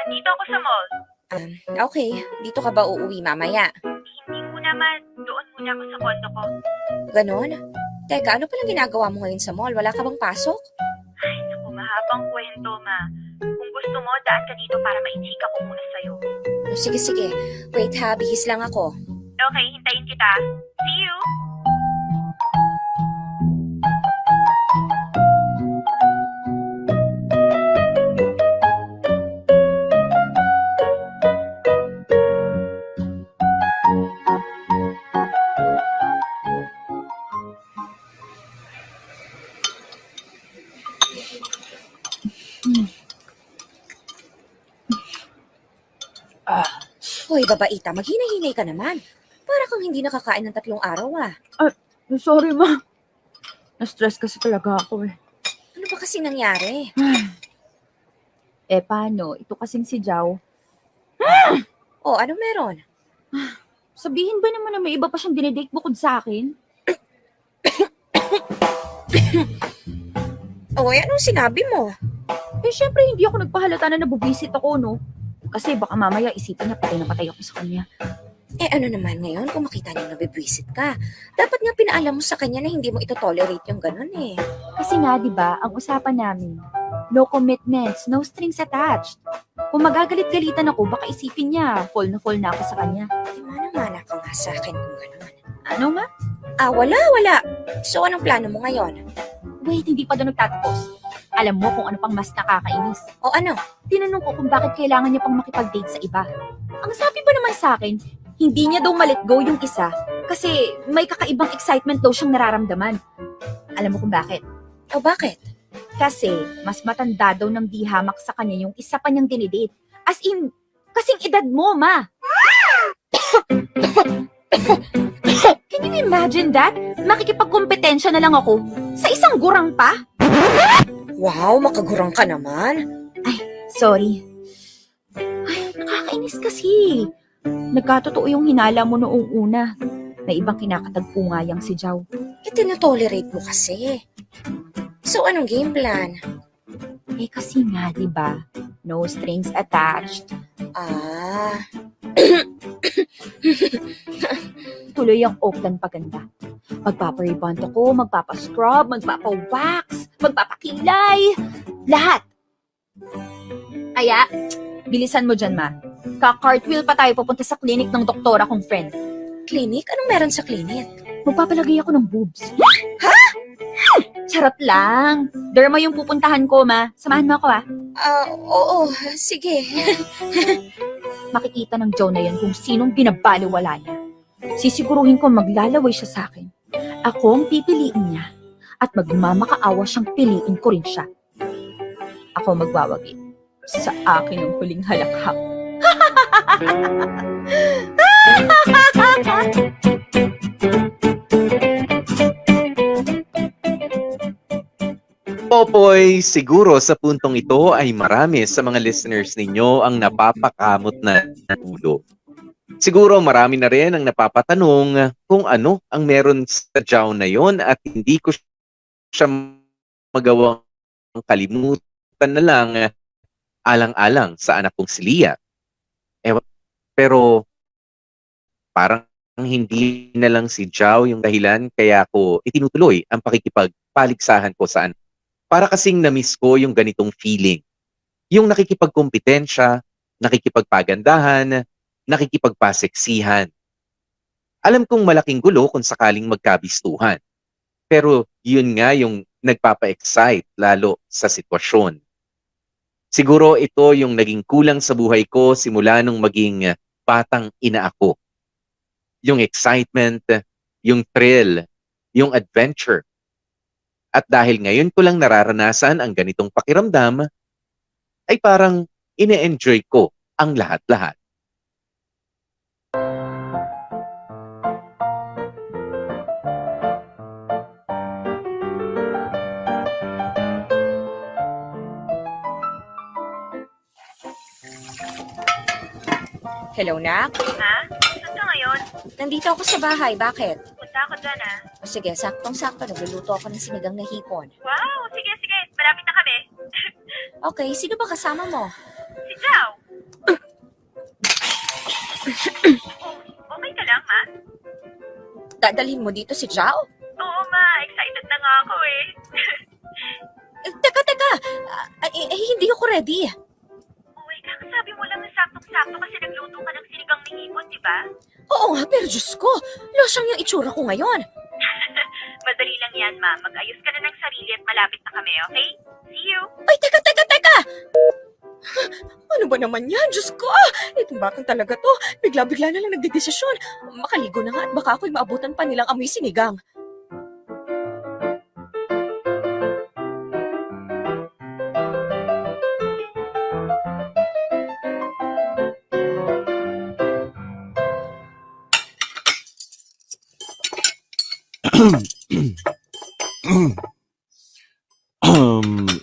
[SPEAKER 7] Nandito ako sa mall.
[SPEAKER 3] Okay. Dito ka ba uuwi mamaya?
[SPEAKER 7] Hindi muna, Ma. Doon muna ako sa kondo ko.
[SPEAKER 3] Ganon? Teka, ano palang ginagawa mo ngayon sa mall? Wala ka bang pasok?
[SPEAKER 7] Ay, naku, mahabang kwento, Ma. Kung gusto mo, daan ka dito para maichika ko muna sa'yo.
[SPEAKER 3] Sige. Wait ha, bihis lang ako.
[SPEAKER 7] Okay, hintayin kita. See you!
[SPEAKER 3] Hoy, babaita, maghinay-hinay ka naman. Para kang hindi nakakain ng 3 araw ah.
[SPEAKER 4] Sorry, ma. Na-stress kasi talaga ako eh.
[SPEAKER 3] Ano ba kasi nangyari?
[SPEAKER 4] Paano? Ito kasing si Zhao.
[SPEAKER 3] Oh, ano meron?
[SPEAKER 4] Sabihin ba naman na may iba pa siyang dinedate bukod sa akin?
[SPEAKER 3] Oh, anong sinabi mo?
[SPEAKER 4] Syempre hindi ako nagpahalata na nabubisit ako, no? Kasi baka mamaya isipin niya patay na patay ako sa kanya.
[SPEAKER 3] Ano naman ngayon kung makita niya nabibwisit ka? Dapat nga pinaalam mo sa kanya na hindi mo ito tolerate yung ganun eh.
[SPEAKER 4] Kasi nga, di ba, ang usapan namin, no commitments, no strings attached. Kung magagalit-galitan ako, baka isipin niya, fall na ako sa kanya.
[SPEAKER 3] Mana-mana ka nga sa akin kung ganun.
[SPEAKER 4] Ano nga?
[SPEAKER 3] Wala. So, anong plano mo ngayon?
[SPEAKER 4] Wait, hindi pa doon nagtatapos. Alam mo kung ano pang mas nakakainis.
[SPEAKER 3] O ano?
[SPEAKER 4] Tinanong ko kung bakit kailangan niya pang makipag-date sa iba. Ang sabi ba naman sa akin, hindi niya daw ma-let go yung isa kasi may kakaibang excitement daw siyang nararamdaman. Alam mo kung bakit?
[SPEAKER 3] O bakit?
[SPEAKER 4] Kasi mas matanda daw ng di hamak sa kanya yung isa pa niyang dinidate. As in, kasing edad mo, ma. Can you imagine that? Makikipagkompetensya na lang ako sa isang Hanggang gurang pa?
[SPEAKER 3] Wow, makagurang ka naman.
[SPEAKER 4] Sorry. Ay, nakakainis kasi. Nagkatotoo yung hinala mo noong una. May ibang kinakatagpo nga yang si Jao.
[SPEAKER 3] Itinatolerate mo kasi. So, anong game plan?
[SPEAKER 4] Eh kasi nga, di ba? No strings attached.
[SPEAKER 3] Ah,
[SPEAKER 4] Tuloy ang Oakland paganda. Magpapa-rebond ako, magpapa-scrub, magpapa-wax, magpapakilay. Lahat. Kaya, bilisan mo dyan, ma. Ka-cartwheel pa tayo papunta sa clinic ng doktora kong friend.
[SPEAKER 3] clinic? Anong meron sa clinic?
[SPEAKER 4] Magpapalagay ako ng boobs. Ha? Charot lang. Derma yung pupuntahan ko, ma. Samahan mo ako, ha?
[SPEAKER 3] Oo, sige.
[SPEAKER 4] Makikita ng Joe na yan kung sinong binabaliwala niya. Sisiguruhin ko maglalaway siya sa akin. Ako ang pipiliin niya. At magmamakaawa siyang piliin ko rin siya. Ako magwawagi. Sa akin ang huling halakhak.
[SPEAKER 1] Popoy, siguro sa puntong ito ay marami sa mga listeners ninyo ang napapakamot na ulo. Siguro marami na rin ang napapatanong kung ano ang meron sa Jao na yon at hindi ko siya magawang kalimutan na lang alang-alang sa anak kong si Leah. Pero parang hindi na lang si Jao yung dahilan kaya ko itinutuloy ang pakikipagpaligsahan ko sa anak. Para kasing na-miss ko yung ganitong feeling. Yung nakikipagkompetensya, nakikipagpagandahan, nakikipagpaseksihan. Alam kong malaking gulo kung sakaling magkabistuhan. Pero yun nga yung nagpapa-excite lalo sa sitwasyon. Siguro ito yung naging kulang sa buhay ko simula nung maging batang ina ako. Yung excitement, yung thrill, yung adventure. At dahil ngayon ko lang nararanasan ang ganitong pakiramdam, ay parang ine-enjoy ko ang lahat-lahat.
[SPEAKER 3] Hello, Nak.
[SPEAKER 7] Ha? Saan ka ngayon?
[SPEAKER 3] Nandito ako sa bahay. Bakit?
[SPEAKER 7] Punta ako dyan, ha?
[SPEAKER 3] O sige, saktong-sakto. Nagluluto ako ng sinigang na hipon.
[SPEAKER 7] Wow, sige, sige. Malapit na kami.
[SPEAKER 3] Okay, sino ba kasama mo?
[SPEAKER 7] Si Jao. Okay ka lang, ma?
[SPEAKER 3] Dadalhin mo dito si Jao?
[SPEAKER 7] Oo, ma. Excited na nga ako, eh.
[SPEAKER 3] Teka! Hindi ako ready.
[SPEAKER 7] Uy, kakasabi mo lang na saktong-sakto kasi nagluto ka ng sinigang ni hipon, di ba?
[SPEAKER 3] Oo nga, pero Diyos ko, losyang yung itsura ko ngayon.
[SPEAKER 7] Madali lang yan, ma. Mag-ayos ka na ng sarili at malapit na kami, okay? See you!
[SPEAKER 3] Ay, teka! Ano ba naman yan? Diyos ko! Itong bakang talaga to. Bigla-bigla na lang nagdedesisyon. Makaligo na nga at baka ako'y maabutan pa nilang amoy sinigang.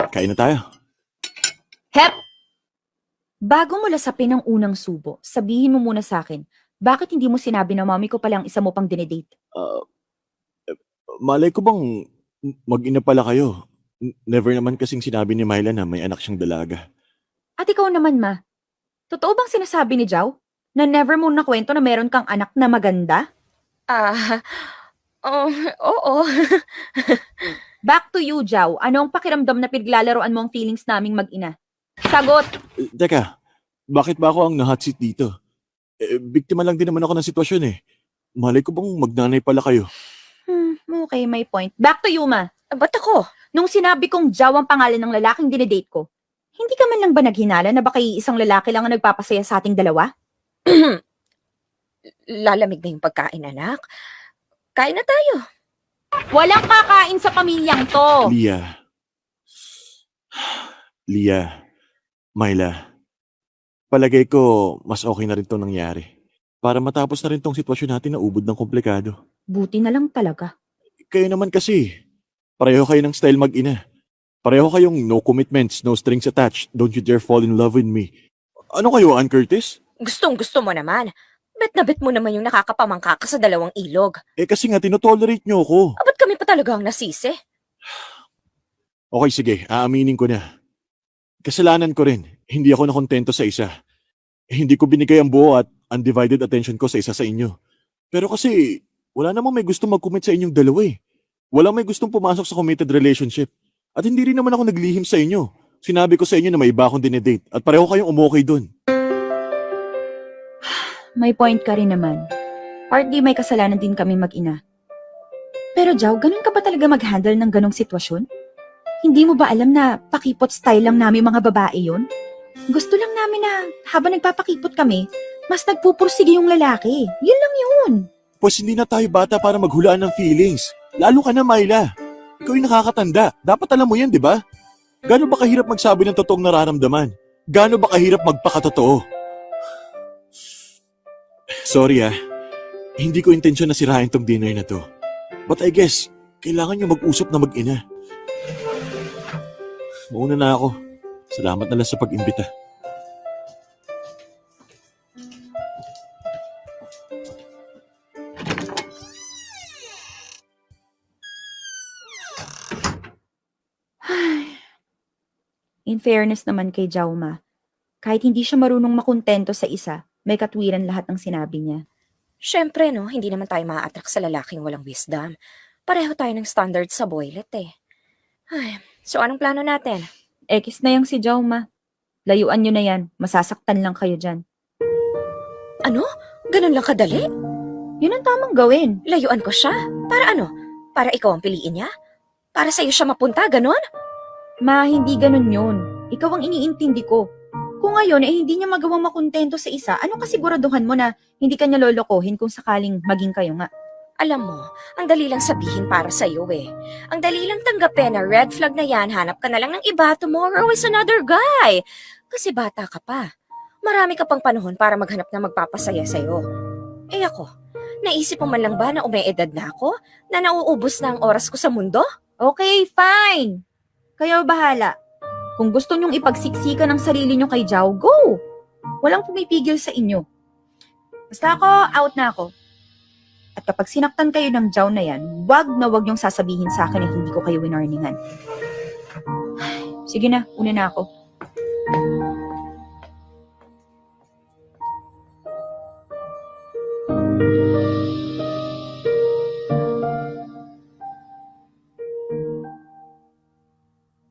[SPEAKER 5] Kain na tayo.
[SPEAKER 4] Hep! Bago mo lasapin ang unang subo, sabihin mo muna sa akin, bakit hindi mo sinabi na mami ko palang isa mo pang dinedate?
[SPEAKER 5] Malay ko bang mag-ina pala kayo? Never naman kasing sinabi ni Myla na may anak siyang dalaga.
[SPEAKER 4] At ikaw naman, ma. Totoo bang sinasabi ni Jao na never mo nakwento na meron kang anak na maganda?
[SPEAKER 3] Oo.
[SPEAKER 4] Back to you, Jao. Anong pakiramdam na pinaglalaroan mo ang feelings naming mag-ina? Sagot!
[SPEAKER 5] Teka, bakit ba ako ang na-hot seat dito? Biktima lang din naman ako ng sitwasyon eh. Malay ko bang magnanay pala kayo?
[SPEAKER 4] Okay, may point. Back to you, ma.
[SPEAKER 3] Ba't ako?
[SPEAKER 4] Nung sinabi kong Jao ang pangalan ng lalaking dinedate ko, hindi ka man lang ba naghinala na baka isang lalaki lang ang nagpapasaya sa ating dalawa?
[SPEAKER 3] Lalamig na yung pagkain, anak. Kain na tayo.
[SPEAKER 4] Walang kakain sa pamilyang to!
[SPEAKER 5] Leah, Myla, palagay ko mas okay na rin itong nangyari. Para matapos na rin tong sitwasyon natin na ubod ng komplikado.
[SPEAKER 4] Buti na lang talaga.
[SPEAKER 5] Kayo naman kasi, Pareho kayo ng style mag-ina. Pareho kayong no commitments, no strings attached. Don't you dare fall in love with me. Ano kayo, Ann Curtis?
[SPEAKER 3] Gustong-gusto mo naman. Bet na bet mo naman yung nakakapamangka ka sa dalawang ilog.
[SPEAKER 5] Kasi nga, tinotolerate nyo ako.
[SPEAKER 3] Ba't kami pa talaga ang nasisi?
[SPEAKER 5] Okay, sige. Aaminin ko na. Kasalanan ko rin. Hindi ako nakontento sa isa. Hindi ko binigay ang buo at undivided attention ko sa isa sa inyo. Pero kasi, wala namang may gustong mag-commit sa inyong dalawa eh. Walang may gustong pumasok sa committed relationship. At hindi rin naman ako naglihim sa inyo. Sinabi ko sa inyo na may iba akong dinedate at pareho kayong umokay dun.
[SPEAKER 4] May point ka rin naman. Partly may kasalanan din kami mag-ina. Pero Jow, ganun ka ba talaga mag-handle ng ganong sitwasyon? Hindi mo ba alam na pakipot style lang namin mga babae yon? Gusto lang namin na habang nagpapakipot kami, mas nagpupursige yung lalaki. Yun lang yun.
[SPEAKER 5] Pues hindi na tayo bata para maghulaan ng feelings. Lalo ka na, Myla. Ikaw yung nakakatanda. Dapat alam mo yan, di ba? Gaano ba kahirap magsabi ng totoong nararamdaman? Gaano ba kahirap magpakatotoo? Sorry hindi ko intensyon na sirain tong dinner na to. But I guess, kailangan nyo mag-usap na mag-ina. Mauna na ako. Salamat na lang sa pag-imbita.
[SPEAKER 4] In fairness naman kay Jauma, kahit hindi siya marunong makontento sa isa, may katwiran lahat ng sinabi niya.
[SPEAKER 3] Siyempre, no, hindi naman tayo maa-attract sa lalaking walang wisdom. Pareho tayo ng standard sa boylet eh. Ay, so anong plano natin?
[SPEAKER 4] Ekis na yung si Jauma. Layuan nyo na yan. Masasaktan lang kayo dyan.
[SPEAKER 3] Ano? Ganun lang kadali?
[SPEAKER 4] Yun ang tamang gawin.
[SPEAKER 3] Layuan ko siya? Para ano? Para ikaw ang piliin niya? Para sa'yo siya mapunta, ganun?
[SPEAKER 4] Ma, hindi ganun yun. Ikaw ang iniintindi ko. Kung ngayon hindi niya magawang makontento sa isa, anong kasiguraduhan mo na hindi ka niya lolokohin kung sakaling maging kayo nga?
[SPEAKER 3] Alam mo, ang dali lang sabihin para sa'yo eh. Ang dali lang tanggapin na red flag na yan, hanap ka na lang ng iba, tomorrow is another guy. Kasi bata ka pa. Marami ka pang panahon para maghanap na magpapasaya sa'yo. Eh ako, naisip mo man lang ba na umeedad na ako? Na nauubos na ang oras ko sa mundo?
[SPEAKER 4] Okay, fine. Kayo bahala. Kung gusto nyong ipagsiksikan ng sarili nyo kay Jao, go! Walang pumipigil sa inyo. Basta ako, out na ako. At kapag sinaktan kayo ng Jao na yan, wag na wag nyong sasabihin sa akin na hindi ko kayo winarningan. Sige na, una na ako.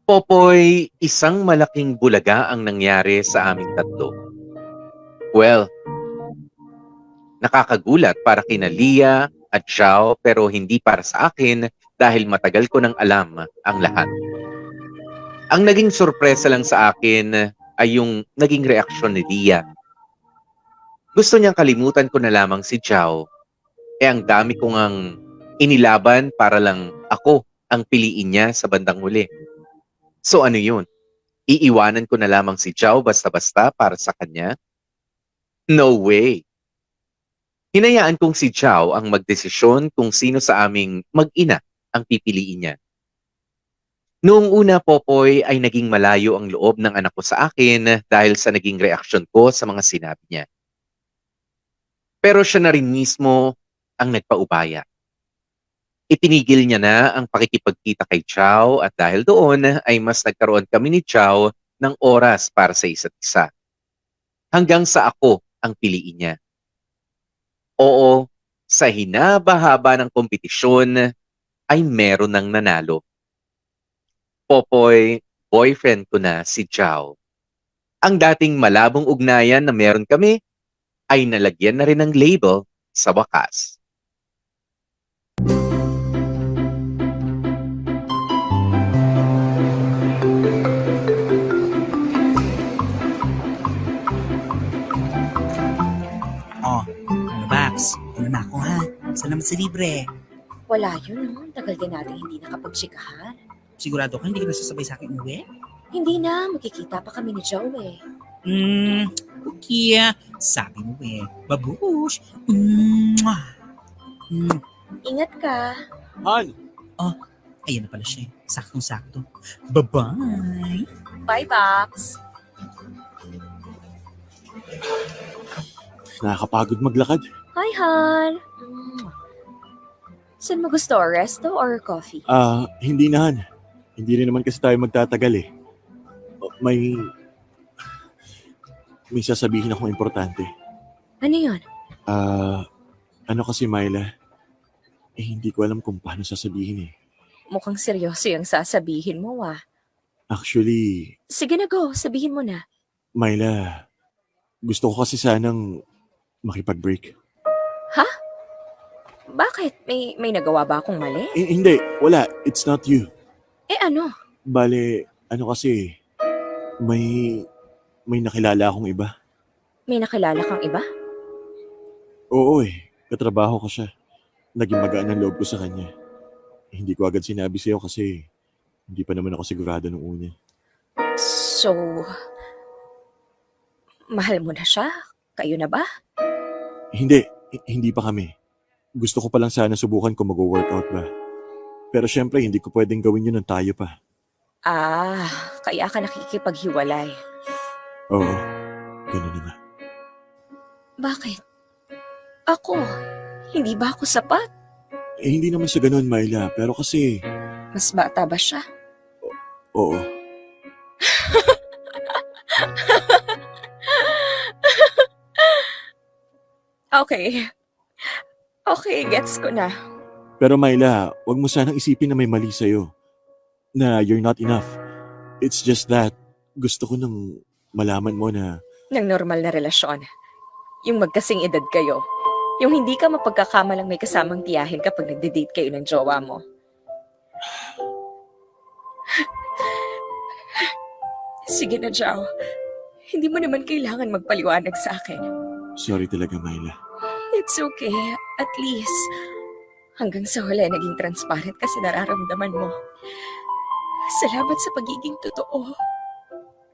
[SPEAKER 1] Popoy, isang malaking bulaga ang nangyari sa aming tatlo. Well, nakakagulat para kina Lia at Xiao pero hindi para sa akin dahil matagal ko nang alam ang lahat. Ang naging sorpresa lang sa akin ay yung naging reaksyon ni Lia. Gusto niyang kalimutan ko na lamang si Xiao. Ang dami kong ang inilaban para lang ako ang piliin niya sa bandang huli. So ano yun? Iiwanan ko na lamang si Xiao basta-basta para sa kanya? No way! Hinayaan kong si Xiao ang magdesisyon kung sino sa aming mag-ina ang pipiliin niya. Noong una, Popoy, ay naging malayo ang loob ng anak ko sa akin dahil sa naging reaksyon ko sa mga sinabi niya. Pero siya na rin mismo ang nagpaubaya. Itinigil niya na ang pakikipagkita kay Xiao at dahil doon ay mas nagkaroon kami ni Xiao ng oras para sa isa't isa. Hanggang sa ako ang piliin niya. Oo, sa hinaba-haba ng kompetisyon ay meron ng nanalo. Popoy, boyfriend ko na si Xiao. Ang dating malabong ugnayan na meron kami ay nalagyan na rin ng label sa wakas.
[SPEAKER 6] Ano na ako ha? Salamat sa libre.
[SPEAKER 3] Wala yun, no? Tagal din natin hindi nakapagtsikahan.
[SPEAKER 6] Sigurado ka hindi ka nasasabay sa akin uwi?
[SPEAKER 3] Hindi na, magkikita pa kami ni Joe eh.
[SPEAKER 6] Okay. Sabi mo babush.
[SPEAKER 3] Ingat ka.
[SPEAKER 5] Han!
[SPEAKER 6] Ayan na pala siya. Saktong-sakto. Bye-bye!
[SPEAKER 3] Bye, Box.
[SPEAKER 5] Nakakapagod maglakad.
[SPEAKER 3] Hi, Han. Saan mo gusto? Resto or coffee?
[SPEAKER 5] Hindi na, Han. Hindi rin naman kasi tayo magtatagal eh. May sasabihin akong importante.
[SPEAKER 3] Ano yun?
[SPEAKER 5] Ano kasi, Myla? Hindi ko alam kung paano sasabihin eh.
[SPEAKER 3] Mukhang seryoso yung sasabihin mo, ah.
[SPEAKER 5] Actually,
[SPEAKER 3] Sige na, go. Sabihin mo na.
[SPEAKER 5] Myla, gusto ko kasi sanang makipag-break.
[SPEAKER 3] Bakit? May nagawa ba akong mali?
[SPEAKER 5] Hindi, wala. It's not you.
[SPEAKER 3] Eh ano?
[SPEAKER 5] Bale, ano kasi, may nakilala akong iba.
[SPEAKER 3] May nakilala kang iba?
[SPEAKER 5] Oo eh, katrabaho ko siya. Naging magaan ang loob ko sa kanya. Hindi ko agad sinabi sa'yo kasi hindi pa naman ako sigurado nung una.
[SPEAKER 3] So, mahal mo na siya? Kayo na ba?
[SPEAKER 5] Hindi pa kami. Gusto ko palang sana subukan kung mag-workout ba. Pero syempre, hindi ko pwedeng gawin yun ng tayo pa.
[SPEAKER 3] Kaya ka nakikipaghiwalay.
[SPEAKER 5] Oo, ganun na nga.
[SPEAKER 3] Bakit? Ako? Hindi ba ako sapat?
[SPEAKER 5] Hindi naman sa ganun, Myla. Pero kasi,
[SPEAKER 3] Mas bata ba siya?
[SPEAKER 5] oo.
[SPEAKER 3] Okay, gets ko na.
[SPEAKER 5] Pero Myla, wag mo sanang isipin na may mali sa'yo. Na you're not enough. It's just that, gusto ko nang malaman mo na
[SPEAKER 3] Ng normal na relasyon. Yung magkasing edad kayo. Yung hindi ka mapagkakamalang may kasamang tiyahin kapag nagde-date kayo ng jowa mo. Sige na, Jao. Hindi mo naman kailangan magpaliwanag sa akin.
[SPEAKER 5] sorry talaga, Myla.
[SPEAKER 3] It's okay. At least, hanggang sa huli naging transparent kasi nararamdaman mo. Salamat sa pagiging totoo.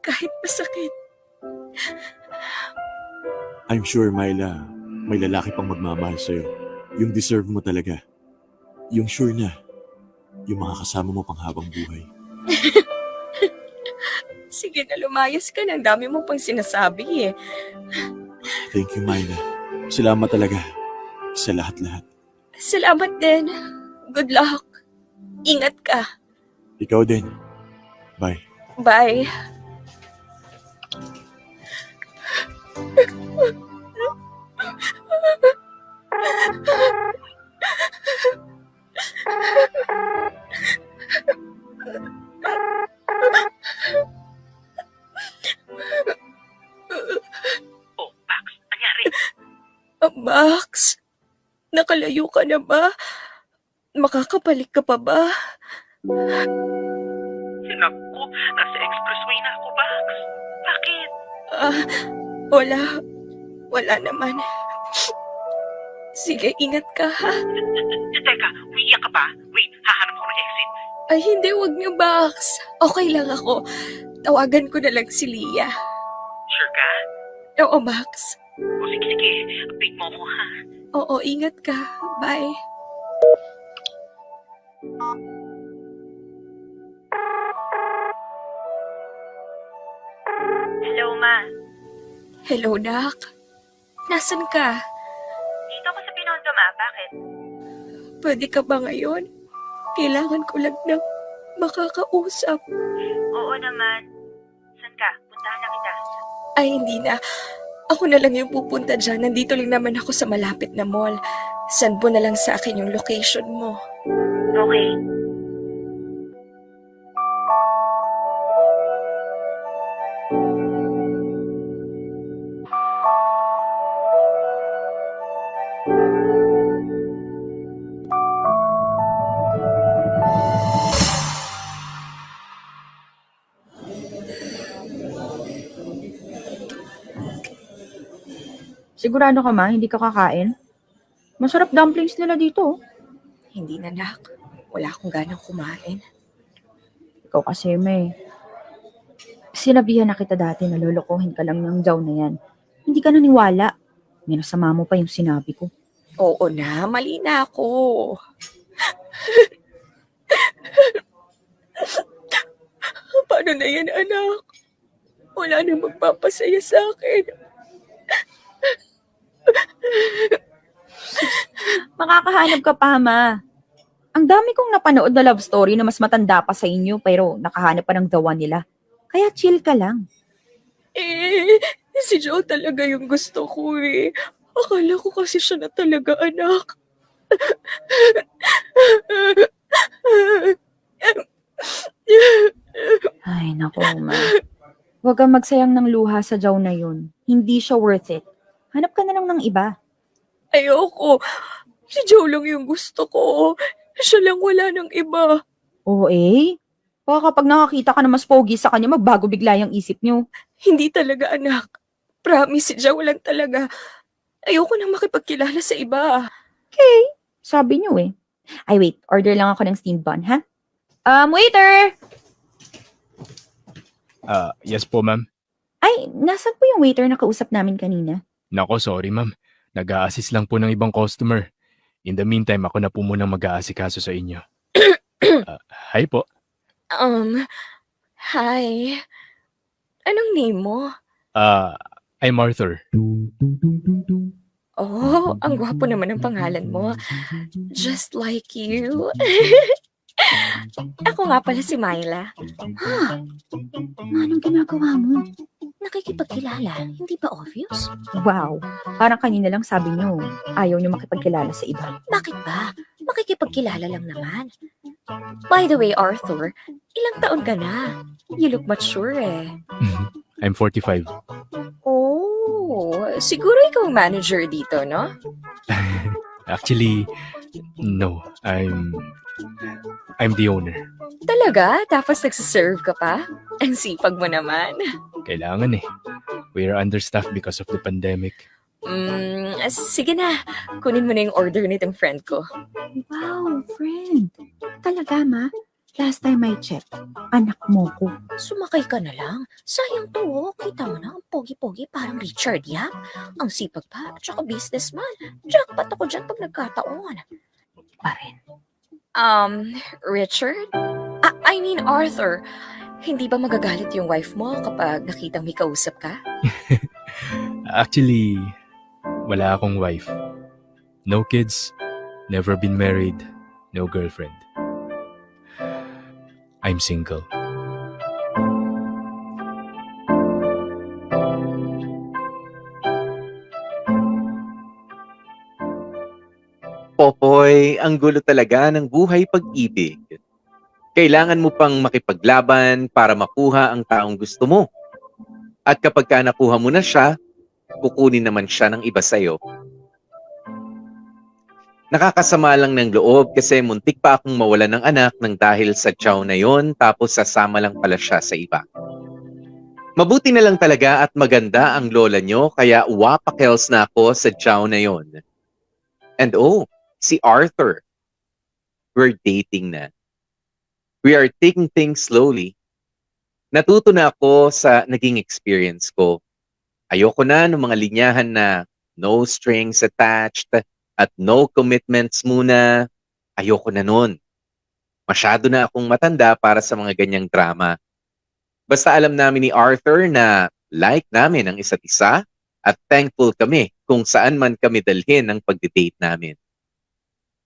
[SPEAKER 3] Kahit masakit.
[SPEAKER 5] I'm sure, Myla, may lalaki pang magmamahal sa'yo. Yung deserve mo talaga. Yung sure na. Yung makakasama mo pang habang buhay.
[SPEAKER 3] Sige na, lumayas ka na. Ang dami mo pang sinasabi eh.
[SPEAKER 5] Thank you, Myla. Salamat talaga. Sa lahat-lahat.
[SPEAKER 3] Salamat din. Good luck. Ingat ka.
[SPEAKER 5] Ikaw din. Bye.
[SPEAKER 3] Bye.
[SPEAKER 7] Oh, Max, anyari?
[SPEAKER 3] Max, nakalayo ka na ba? Makakabalik ka pa ba?
[SPEAKER 7] Naku, nasa expressway na ako, Max. Bakit?
[SPEAKER 3] Wala. Wala naman. Sige, ingat ka ha.
[SPEAKER 7] Teka, umiiyak ka pa? Wait, hahanap ako ng exit.
[SPEAKER 3] Ay, hindi, wag niyo, Max. Okay lang ako. Tawagan ko na lang si Lia.
[SPEAKER 7] Sure ka?
[SPEAKER 3] Oo, Max.
[SPEAKER 7] O sige, update mo ako ha.
[SPEAKER 3] Oo, ingat ka. Bye.
[SPEAKER 7] Hello, Ma.
[SPEAKER 3] Hello, Doc. Nasaan ka?
[SPEAKER 7] Dito ako sa Binondo, Ma. Bakit?
[SPEAKER 3] Pwede ka ba ngayon? Kailangan ko lang ng makakausap.
[SPEAKER 7] Oo naman. San ka? Puntahan na kita.
[SPEAKER 3] Ay, hindi na. Ako na lang yung pupunta dyan. Nandito lang naman ako sa malapit na mall. Send mo na lang sa akin yung location mo.
[SPEAKER 7] Okay.
[SPEAKER 4] Sigurado ka ma, hindi ka kakain? Masarap dumplings nila dito.
[SPEAKER 3] Hindi na, Doc. Wala akong ganang kumain.
[SPEAKER 4] Ikaw kasi, May. Sinabihan na kita dati na lolokohin ka lang ng jaw na yan. Hindi ka naniwala. May nasama mo pa yung sinabi ko.
[SPEAKER 3] Oo na, mali na ako.
[SPEAKER 8] Paano na yan, anak? Wala nang magpapasaya sa akin.
[SPEAKER 4] Makakahanap ka pa, Ma. Ang dami kong napanood na love story na mas matanda pa sa inyo pero nakahanap pa ng the one nila. Kaya chill ka lang.
[SPEAKER 8] Si Joe talaga yung gusto ko eh. Akala ko kasi siya na talaga, anak.
[SPEAKER 4] Ay, naku, Ma. Huwag kang magsayang ng luha sa Jow na yun. Hindi siya worth it. Hanap ka na lang ng iba.
[SPEAKER 8] Ayoko. Si Joe lang yung gusto ko. Siya lang, wala ng iba.
[SPEAKER 4] Oo eh. Baka kapag nakakita ka na mas pogi sa kanya, magbago bigla yung isip niyo.
[SPEAKER 8] Hindi talaga, anak. Promise, si Joe lang talaga. Ayoko nang makipagkilala sa iba.
[SPEAKER 4] Sabi niyo eh. Ay wait, order lang ako ng steamed bun, ha? Waiter!
[SPEAKER 9] Yes po, ma'am.
[SPEAKER 4] Ay, nasan po yung waiter na kausap namin kanina?
[SPEAKER 9] Nako, sorry, ma'am. Nag-a-assist lang po ng ibang customer. In the meantime, ako na po munang mag-aasikaso sa inyo. Hi po.
[SPEAKER 8] Hi. Anong name mo?
[SPEAKER 9] I'm Arthur.
[SPEAKER 8] Oh, ang gwapo naman ng pangalan mo. Just like you. Ako nga pala si Myla.
[SPEAKER 4] Anong ginagawa mo?
[SPEAKER 3] Nakikipagkilala, hindi ba obvious?
[SPEAKER 4] Wow, parang kanina lang sabi niyo, ayaw niyo makipagkilala sa iba.
[SPEAKER 3] Bakit ba? Makikipagkilala lang naman. By the way, Arthur, ilang taon ka na? You look mature eh.
[SPEAKER 9] I'm 45.
[SPEAKER 8] Oh, siguro ikaw ang manager dito, no?
[SPEAKER 9] Actually, no. I'm the owner.
[SPEAKER 8] Talaga? Tapos nagsiserve ka pa? Ang sipag mo naman.
[SPEAKER 9] Kailangan eh. We're understaffed because of the pandemic.
[SPEAKER 8] Sige na. Kunin mo na yung order nitong friend ko.
[SPEAKER 4] Wow, friend. Talaga, Ma? Last time I checked, anak mo ko.
[SPEAKER 3] Sumakay ka na lang. Sayang to, oh. Kita mo na, ang pogi-pogi, parang Richard Yap. Ang sipag pa, at saka businessman. Jackpot ako dyan pag nagkataon.
[SPEAKER 4] Pa rin.
[SPEAKER 8] Richard? I mean Arthur. Hindi ba magagalit yung wife mo kapag nakitang may kausap ka?
[SPEAKER 9] Actually, wala akong wife. No kids, never been married, no girlfriend. I'm single.
[SPEAKER 1] Popoy, ang gulo talaga ng buhay pag-ibig. Kailangan mo pang makipaglaban para makuha ang taong gusto mo. At kapag ka nakuha mo na siya, kukunin naman siya ng iba sa'yo. Nakakasama lang ng loob kasi muntik pa akong mawalan ng anak nang dahil sa chow na yon, tapos sasama lang pala siya sa iba. Mabuti na lang talaga at maganda ang lola nyo kaya wapakels na ako sa chow na yon. And oh, si Arthur. We're dating na. We are taking things slowly. Natuto na ako sa naging experience ko. Ayoko na ng mga linyahan na no strings attached at no commitments muna. Ayoko na nun. Masyado na akong matanda para sa mga ganyang drama. Basta alam namin ni Arthur na like namin ang isa't isa at thankful kami kung saan man kami dalhin ang pagdidate namin.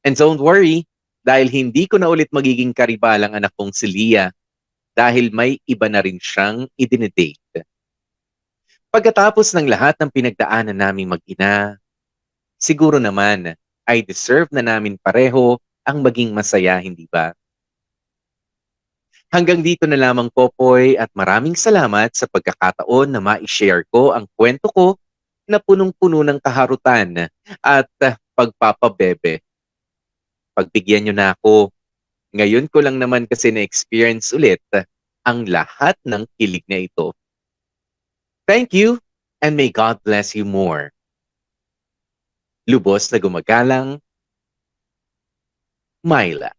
[SPEAKER 1] And don't worry, dahil hindi ko na ulit magiging karibalang anak kong si Leah dahil may iba na rin siyang idinidate. Pagkatapos ng lahat ng pinagdaanan naming mag-ina, siguro naman ay deserve na namin pareho ang maging masaya, hindi ba? Hanggang dito na lamang, Popoy, at maraming salamat sa pagkakataon na ma-share ko ang kwento ko na punong-puno ng kaharutan at pagpapabebe. Pagbigyan nyo na ako. Ngayon ko lang naman kasi na-experience ulit ang lahat ng kilig na ito. Thank you and may God bless you more. Lubos na gumagalang, Myla.